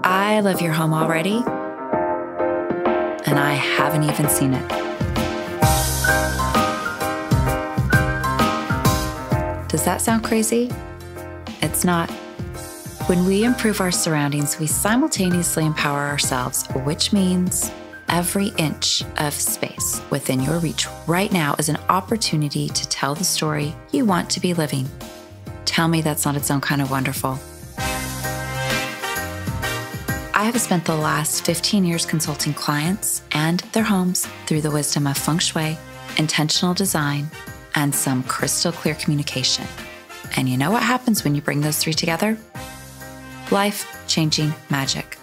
I love your home already, and I haven't even seen it. Does that sound crazy? It's not. When we improve our surroundings, we simultaneously empower ourselves, which means every inch of space within your reach right now is an opportunity to tell the story you want to be living. Tell me that's not its own kind of wonderful. I have spent the last 15 years consulting clients and their homes through the wisdom of feng shui, intentional design, and some crystal clear communication. And you know what happens when you bring those three together? Life-changing magic.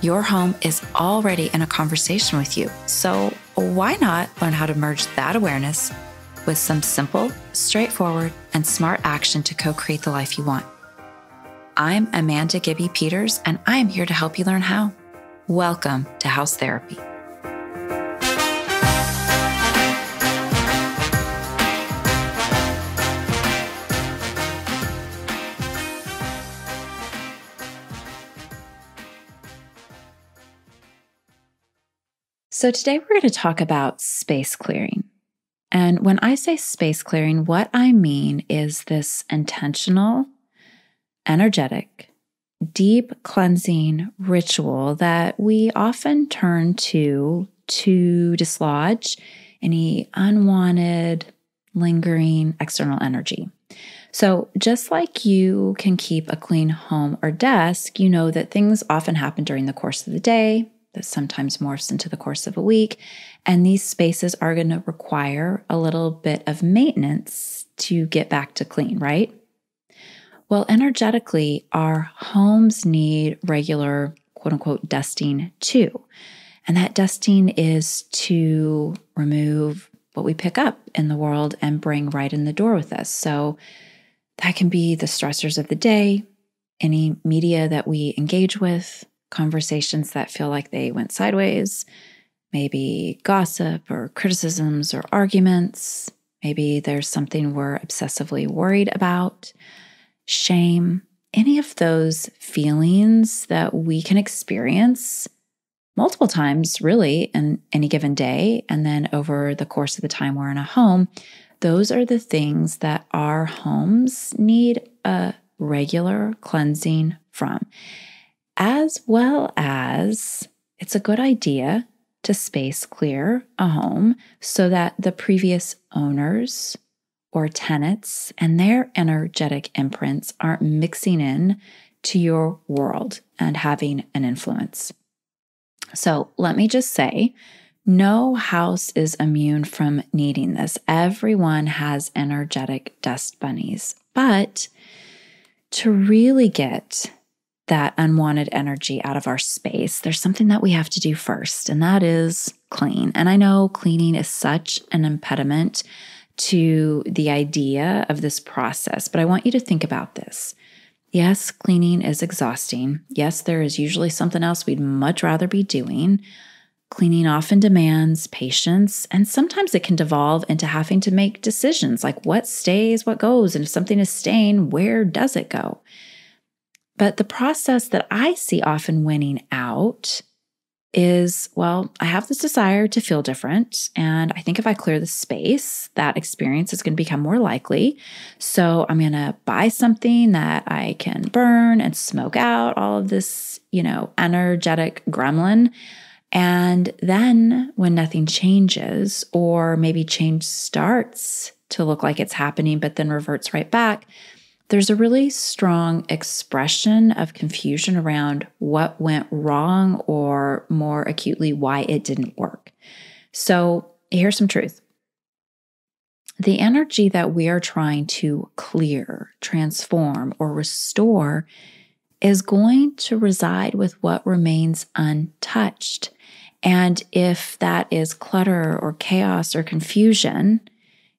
Your home is already in a conversation with you, so why not learn how to merge that awareness with some simple, straightforward, and smart action to co-create the life you want? I'm Amanda Gibby Peters, and I'm here to help you learn how. Welcome to House Therapy. So today we're going to talk about space clearing. And when I say space clearing, what I mean is this intentional, energetic, deep cleansing ritual that we often turn to dislodge any unwanted, lingering external energy. So just like you can keep a clean home or desk, you know that things often happen during the course of the day, that sometimes morphs into the course of a week, and these spaces are going to require a little bit of maintenance to get back to clean, right? Well, energetically, our homes need regular, quote unquote, dusting too. And that dusting is to remove what we pick up in the world and bring right in the door with us. So that can be the stressors of the day, any media that we engage with, conversations that feel like they went sideways, maybe gossip or criticisms or arguments. Maybe there's something we're obsessively worried about. Shame, any of those feelings that we can experience multiple times, really, in any given day, and then over the course of the time we're in a home, those are the things that our homes need a regular cleansing from. As well as it's a good idea to space clear a home so that the previous owners or tenants and their energetic imprints aren't mixing in to your world and having an influence. So let me just say, no house is immune from needing this. Everyone has energetic dust bunnies. But to really get that unwanted energy out of our space, there's something that we have to do first, and that is clean. And I know cleaning is such an impediment to the idea of this process, but I want you to think about this. Yes, cleaning is exhausting. Yes, there is usually something else we'd much rather be doing. Cleaning often demands patience, and sometimes it can devolve into having to make decisions like what stays, what goes, and if something is staying, where does it go? But the process that I see often winning out is, well, I have this desire to feel different, and I think if I clear the space, that experience is going to become more likely. So I'm going to buy something that I can burn and smoke out all of this, energetic gremlin. And then when nothing changes, or maybe change starts to look like it's happening, but then reverts right back, there's a really strong expression of confusion around what went wrong, or more acutely, why it didn't work. So here's some truth. The energy that we are trying to clear, transform, or restore is going to reside with what remains untouched. And if that is clutter or chaos or confusion,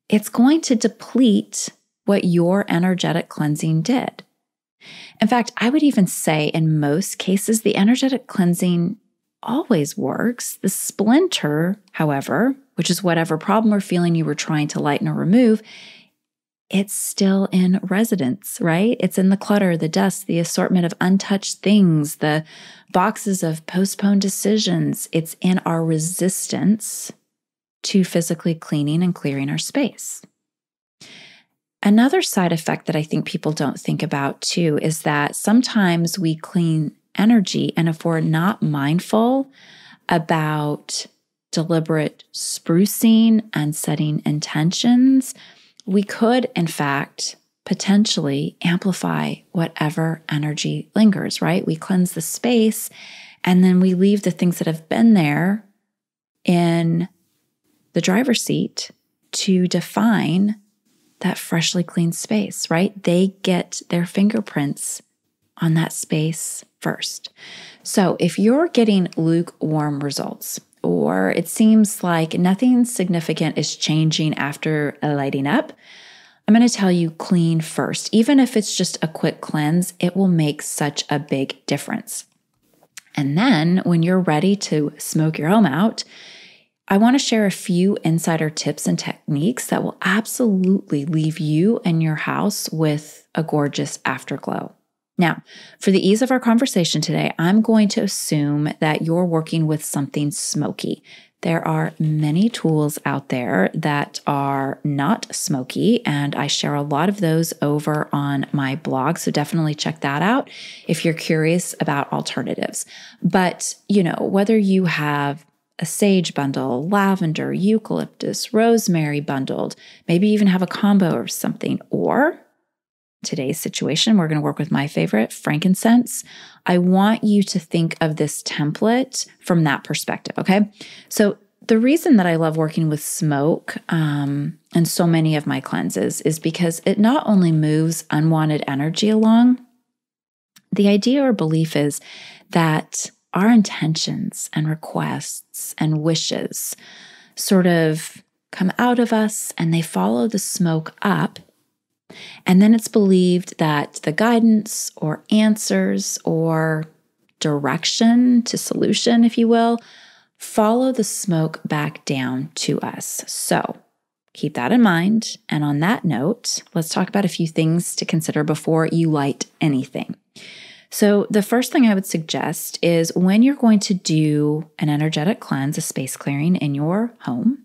it's going to deplete what your energetic cleansing did. In fact, I would even say in most cases, the energetic cleansing always works. The splinter, however, which is whatever problem or feeling you were trying to lighten or remove, it's still in residence, right? It's in the clutter, the dust, the assortment of untouched things, the boxes of postponed decisions. It's in our resistance to physically cleaning and clearing our space. Another side effect that I think people don't think about too is that sometimes we clean energy, and if we're not mindful about deliberate sprucing and setting intentions, we could, in fact, potentially amplify whatever energy lingers, right? We cleanse the space and then we leave the things that have been there in the driver's seat to define that freshly cleaned space, right? They get their fingerprints on that space first. So if you're getting lukewarm results, or it seems like nothing significant is changing after lighting up, I'm going to tell you clean first. Even if it's just a quick cleanse, it will make such a big difference. And then when you're ready to smoke your home out, I want to share a few insider tips and techniques that will absolutely leave you and your house with a gorgeous afterglow. Now, for the ease of our conversation today, I'm going to assume that you're working with something smoky. There are many tools out there that are not smoky, and I share a lot of those over on my blog, so definitely check that out if you're curious about alternatives. But, whether you have a sage bundle, lavender, eucalyptus, rosemary bundled, maybe even have a combo or something, or today's situation, we're going to work with my favorite, frankincense. I want you to think of this template from that perspective, okay? So the reason that I love working with smoke and so many of my cleanses is because it not only moves unwanted energy along, the idea or belief is that our intentions and requests and wishes sort of come out of us and they follow the smoke up. And then it's believed that the guidance or answers or direction to solution, if you will, follow the smoke back down to us. So keep that in mind. And on that note, let's talk about a few things to consider before you light anything. So the first thing I would suggest is when you're going to do an energetic cleanse, a space clearing in your home,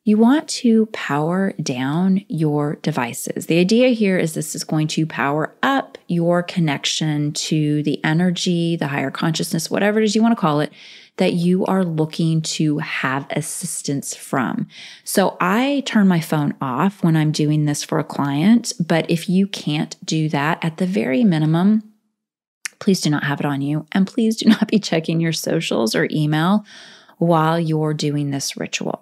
you want to power down your devices. The idea here is this is going to power up your connection to the energy, the higher consciousness, whatever it is you want to call it, that you are looking to have assistance from. So I turn my phone off when I'm doing this for a client, but if you can't do that, at the very minimum, please do not have it on you, and please do not be checking your socials or email while you're doing this ritual.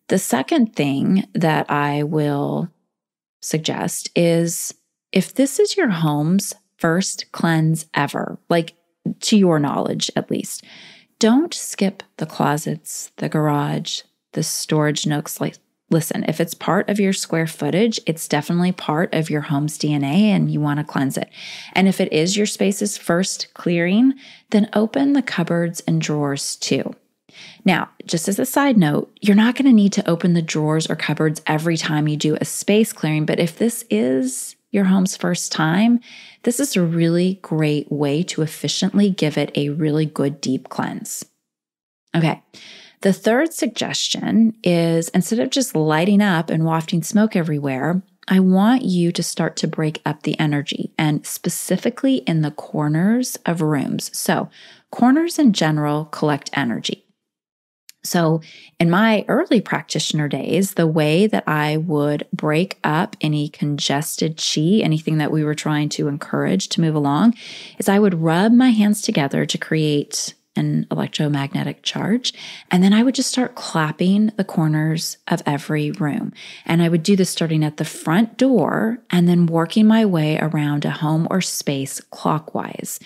The second thing that I will suggest is if this is your home's first cleanse ever, like to your knowledge at least, don't skip the closets, the garage, the storage nooks. Like, listen, if it's part of your square footage, it's definitely part of your home's DNA and you want to cleanse it. And if it is your space's first clearing, then open the cupboards and drawers too. Now, just as a side note, you're not going to need to open the drawers or cupboards every time you do a space clearing, but if this is your home's first time, this is a really great way to efficiently give it a really good deep cleanse. Okay, the third suggestion is instead of just lighting up and wafting smoke everywhere, I want you to start to break up the energy, and specifically in the corners of rooms. So corners in general collect energy. So in my early practitioner days, the way that I would break up any congested chi, anything that we were trying to encourage to move along, is I would rub my hands together to create an electromagnetic charge. And then I would just start clapping the corners of every room. And I would do this starting at the front door and then working my way around a home or space clockwise.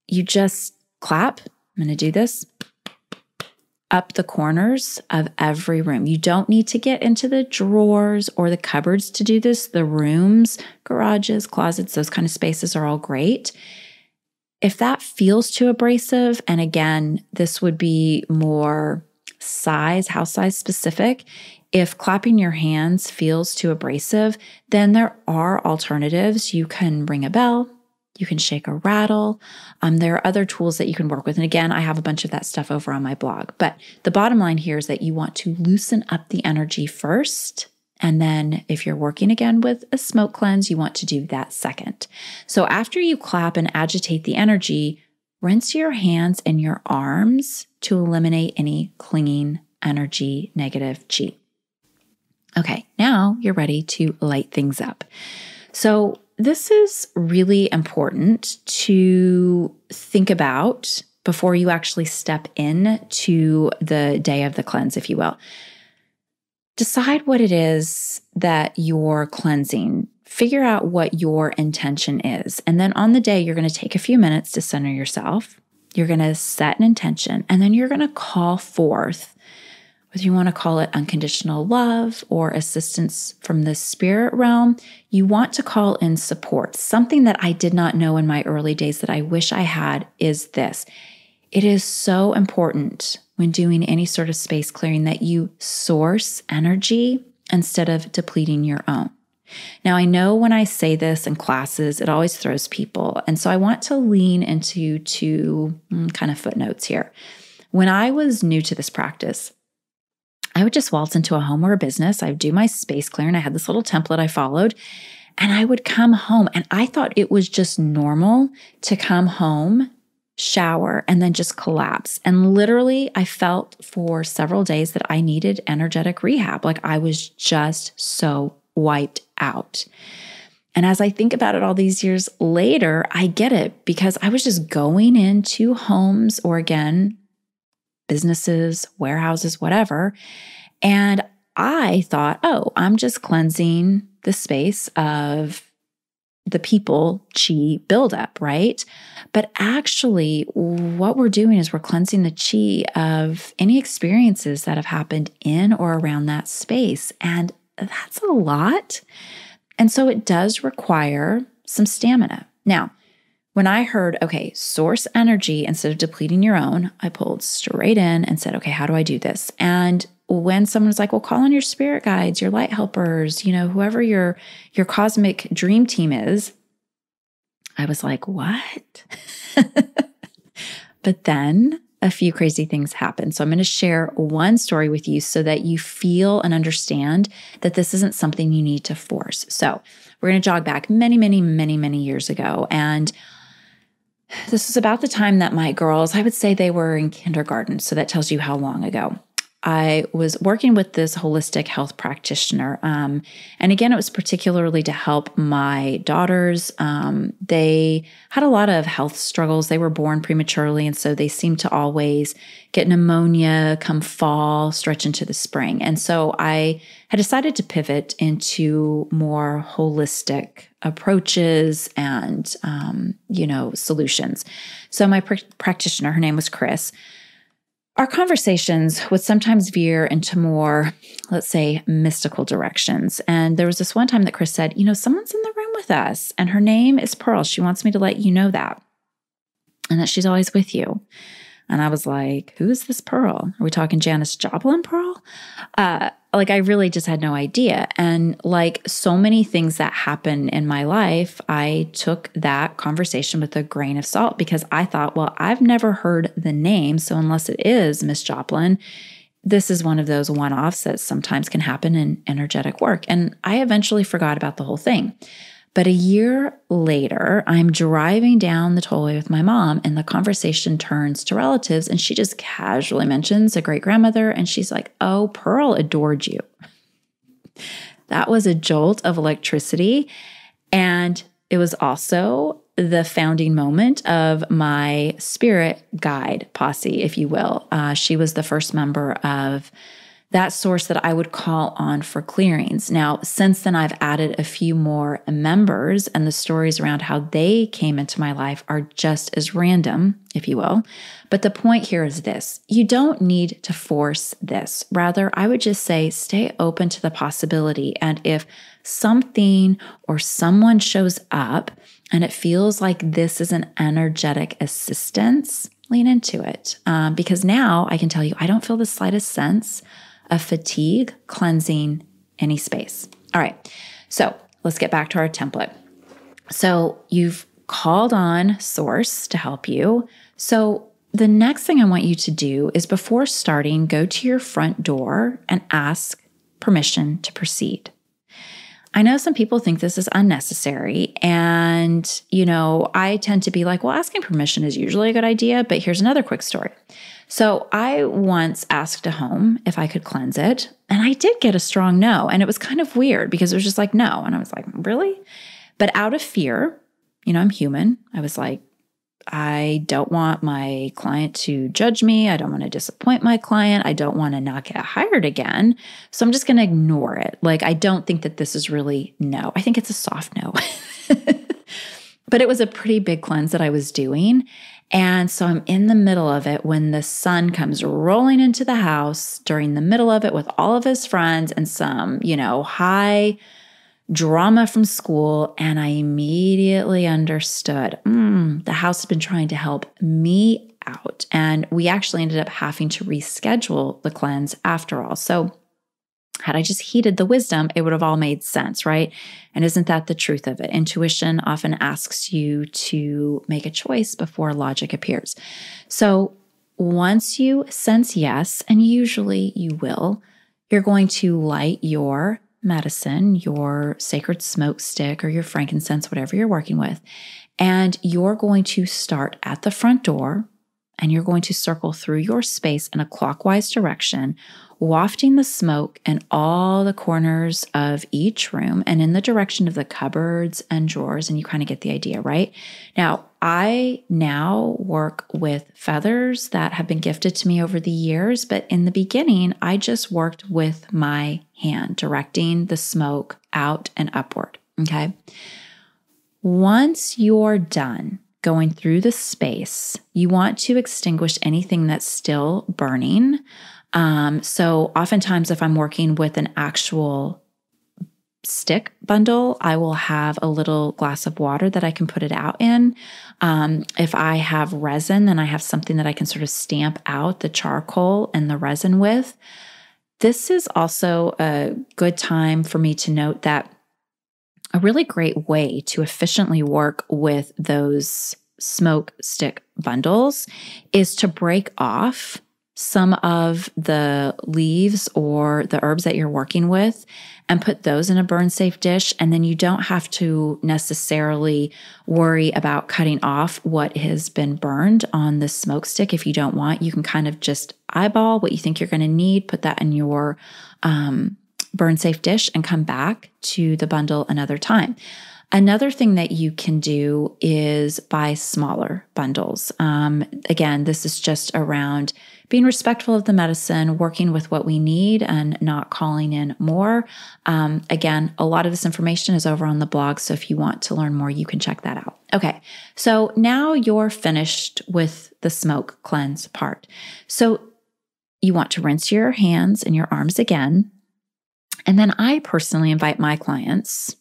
You just clap. I'm going to do this. Up the corners of every room. You don't need to get into the drawers or the cupboards to do this. The rooms, garages, closets, those kind of spaces are all great. If that feels too abrasive, and again, this would be more house size specific, If clapping your hands feels too abrasive, then there are alternatives. You can ring a bell. You can shake a rattle. There are other tools that you can work with. And again, I have a bunch of that stuff over on my blog. But the bottom line here is that you want to loosen up the energy first. And then if you're working again with a smoke cleanse, you want to do that second. So after you clap and agitate the energy, rinse your hands and your arms to eliminate any clinging energy, negative chi. Okay, now you're ready to light things up. So this is really important to think about before you actually step in to the day of the cleanse, if you will. Decide what it is that you're cleansing. Figure out what your intention is. And then on the day, you're going to take a few minutes to center yourself. You're going to set an intention, and then you're going to call forth, whether you want to call it unconditional love or assistance from the spirit realm, you want to call in support. Something that I did not know in my early days that I wish I had is this. It is so important when doing any sort of space clearing that you source energy instead of depleting your own. Now, I know when I say this in classes, it always throws people. And so I want to lean into two kind of footnotes here. When I was new to this practice, I would just waltz into a home or a business. I would do my space clearing. I had this little template I followed, and I would come home. And I thought it was just normal to come home, shower, and then just collapse. And literally, I felt for several days that I needed energetic rehab. Like I was just so wiped out. And as I think about it all these years later, I get it because I was just going into homes or again, businesses, warehouses, whatever. And I thought, oh, I'm just cleansing the space of the people chi buildup, right? But actually, what we're doing is we're cleansing the chi of any experiences that have happened in or around that space. And that's a lot. And so it does require some stamina. Now, when I heard, okay, source energy instead of depleting your own, I pulled straight in and said, okay, how do I do this? And when someone was like, well, call on your spirit guides, your light helpers, whoever your cosmic dream team is, I was like, what? But then a few crazy things happened. So I'm going to share one story with you so that you feel and understand that this isn't something you need to force. So we're going to jog back many, many, many, many years ago. And this was about the time that my girls, I would say they were in kindergarten. So that tells you how long ago. I was working with this holistic health practitioner. And again, it was particularly to help my daughters. They had a lot of health struggles. They were born prematurely. And so they seemed to always get pneumonia, come fall, stretch into the spring. And so I had decided to pivot into more holistic approaches and, solutions. So my practitioner, her name was Chris. Our conversations would sometimes veer into more, let's say, mystical directions. And there was this one time that Chris said, someone's in the room with us and her name is Pearl. She wants me to let you know that and that she's always with you. And I was like, who is this Pearl? Are we talking Janis Joplin Pearl? I really just had no idea. And like so many things that happen in my life, I took that conversation with a grain of salt because I thought, well, I've never heard the name. So unless it is Miss Joplin, this is one of those one-offs that sometimes can happen in energetic work. And I eventually forgot about the whole thing. But a year later, I'm driving down the tollway with my mom and the conversation turns to relatives and she just casually mentions a great grandmother and she's like, oh, Pearl adored you. That was a jolt of electricity. And it was also the founding moment of my spirit guide posse, if you will. She was the first member of that source that I would call on for clearings. Now, since then, I've added a few more members, and the stories around how they came into my life are just as random, if you will. But the point here is this: you don't need to force this. Rather, I would just say stay open to the possibility. And if something or someone shows up and it feels like this is an energetic assistance, lean into it. Because now I can tell you, I don't feel the slightest sense of fatigue cleansing any space. All right, so let's get back to our template. So you've called on Source to help you. So the next thing I want you to do is, before starting, go to your front door and ask permission to proceed. I know some people think this is unnecessary, and, I tend to be like, well, asking permission is usually a good idea, but here's another quick story. So I once asked a home if I could cleanse it, and I did get a strong no, and it was kind of weird because it was just like, no, and I was like, really? But out of fear, I'm human, I was like, I don't want my client to judge me. I don't want to disappoint my client. I don't want to not get hired again. So I'm just going to ignore it. Like, I don't think that this is really no. I think it's a soft no. But it was a pretty big cleanse that I was doing. And so I'm in the middle of it when the son comes rolling into the house during the middle of it with all of his friends and some, high drama from school, and I immediately understood, the house has been trying to help me out. And we actually ended up having to reschedule the cleanse after all. So had I just heeded the wisdom, it would have all made sense, right? And isn't that the truth of it? Intuition often asks you to make a choice before logic appears. So once you sense yes, and usually you will, you're going to light your medicine, your sacred smoke stick or your frankincense, whatever you're working with. And you're going to start at the front door, and you're going to circle through your space in a clockwise direction, wafting the smoke in all the corners of each room and in the direction of the cupboards and drawers. And you kind of get the idea, right? Now, I now work with feathers that have been gifted to me over the years, but in the beginning, I just worked with my hand, directing the smoke out and upward, okay? Once you're done going through the space, you want to extinguish anything that's still burning. So oftentimes if I'm working with an actual stick bundle, I will have a little glass of water that I can put it out in. If I have resin, then I have something that I can sort of stamp out the charcoal and the resin with. This is also a good time for me to note that a really great way to efficiently work with those smoke stick bundles is to break off some of the leaves or the herbs that you're working with and put those in a burn safe dish. And then you don't have to necessarily worry about cutting off what has been burned on the smoke stick. If you don't want, you can kind of just eyeball what you think you're going to need, put that in your burn safe dish and come back to the bundle another time. Another thing that you can do is buy smaller bundles. Again, this is just around being respectful of the medicine, working with what we need and not calling in more. Again, a lot of this information is over on the blog, so if you want to learn more, you can check that out. Okay, so now you're finished with the smoke cleanse part. So you want to rinse your hands and your arms again. And then I personally invite my clients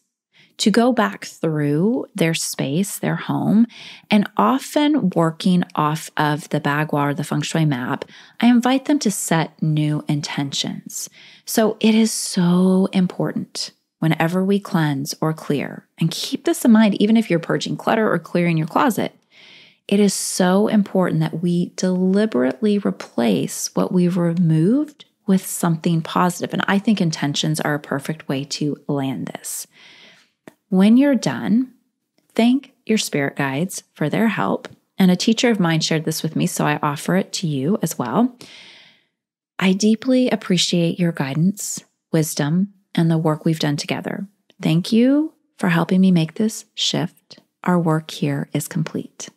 to go back through their space, their home, and often working off of the Bagua or the Feng Shui map, I invite them to set new intentions. So it is so important whenever we cleanse or clear, and keep this in mind even if you're purging clutter or clearing your closet, it is so important that we deliberately replace what we've removed with something positive. And I think intentions are a perfect way to land this. When you're done, thank your spirit guides for their help. And a teacher of mine shared this with me, so I offer it to you as well. I deeply appreciate your guidance, wisdom, and the work we've done together. Thank you for helping me make this shift. Our work here is complete.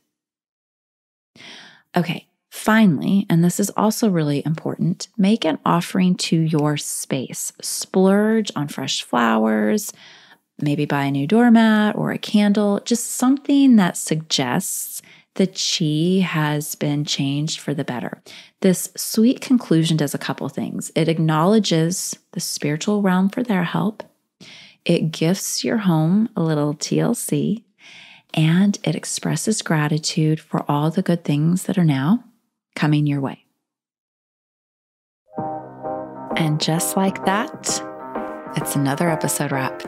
Okay, finally, and this is also really important, make an offering to your space. Splurge on fresh flowers, maybe buy a new doormat or a candle, just something that suggests the chi has been changed for the better. This sweet conclusion does a couple things. It acknowledges the spiritual realm for their help. It gifts your home a little TLC, and it expresses gratitude for all the good things that are now coming your way. And just like that, it's another episode wrap.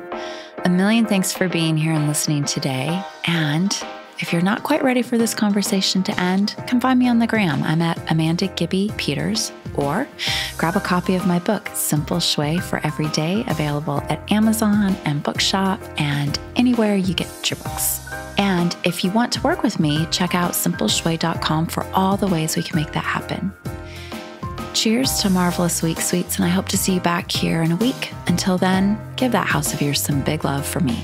A million thanks for being here and listening today. And if you're not quite ready for this conversation to end, come find me on the gram. I'm at Amanda Gibby Peters, or grab a copy of my book, Simple Shui for Every Day, available at Amazon and Bookshop and anywhere you get your books. And if you want to work with me, check out simpleshui.com for all the ways we can make that happen. Cheers to a marvelous week, sweets, and I hope to see you back here in a week. Until then, give that house of yours some big love for me.